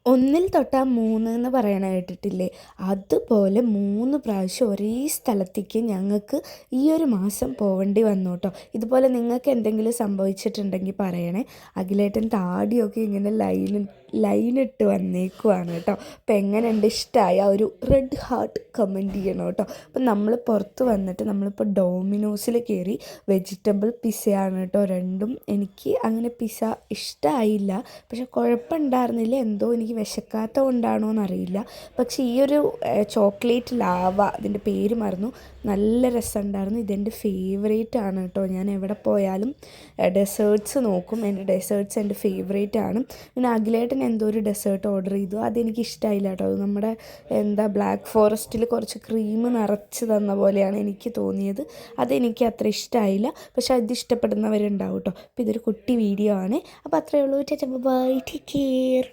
ഒന്നിൽ തൊട്ടാൽ മൂന്ന് എന്ന് പറയണ കേട്ടിട്ടില്ലേ? അതുപോലെ 3 പ്രാവശ്യം ഒരേ സ്ഥലത്തേക്ക് ഞങ്ങൾക്ക് ഈ ഒരു മാസം പോവേണ്ടി വന്നു കേട്ടോ. ഇതുപോലെ നിങ്ങൾക്ക് എന്തെങ്കിലും സംഭവിച്ചിട്ടുണ്ടെങ്കിൽ പറയണേ. അഖിലേട്ടൻ താടിയൊക്കെ ഇങ്ങനെ ലൈനിട്ട് വന്നേക്കുവാണ് കേട്ടോ. അപ്പം എങ്ങനെയുണ്ട്, ഇഷ്ടമായ ഒരു റെഡ് ഹാർട്ട് കമൻറ്റ് ചെയ്യണം കേട്ടോ. അപ്പം നമ്മൾ പുറത്ത് വന്നിട്ട് നമ്മളിപ്പോൾ ഡോമിനോസിൽ കയറി. വെജിറ്റബിൾ പിസ്സയാണ് കേട്ടോ രണ്ടും. എനിക്ക് അങ്ങനെ പിസ്സ ഇഷ്ടമായില്ല, പക്ഷെ കുഴപ്പമുണ്ടായിരുന്നില്ല. എന്തോ എനിക്ക് വിശക്കാത്ത കൊണ്ടാണോ എന്നറിയില്ല. പക്ഷേ ഈ ഒരു ചോക്ലേറ്റ് ലാവ, അതിൻ്റെ പേര് മറന്നു, നല്ല രസമുണ്ടായിരുന്നു. ഇതെൻ്റെ ഫേവറേറ്റ് ആണ് കേട്ടോ. ഞാൻ എവിടെ പോയാലും ഡെസേർട്ട്സ് നോക്കും. എൻ്റെ ഡെസേർട്ട്സ് എൻ്റെ ഫേവറേറ്റ് ആണ്. പിന്നെ അഖിലേട്ടൻ എന്തോ ഒരു ഡെസേർട്ട് ഓർഡർ ചെയ്തു, അതെനിക്ക് ഇഷ്ടമായില്ല കേട്ടോ. അത് നമ്മുടെ ബ്ലാക്ക് ഫോറസ്റ്റിൽ കുറച്ച് ക്രീം നിറച്ച് തന്ന പോലെയാണ് എനിക്ക് തോന്നിയത്. അതെനിക്ക് അത്ര ഇഷ്ടമായില്ല. പക്ഷെ അത് ഇഷ്ടപ്പെടുന്നവരുണ്ടാവും കേട്ടോ. അപ്പോൾ ഇതൊരു കുട്ടി വീഡിയോ ആണ്. അപ്പോൾ അത്രയേ ഉള്ളൂ. Bye, take care.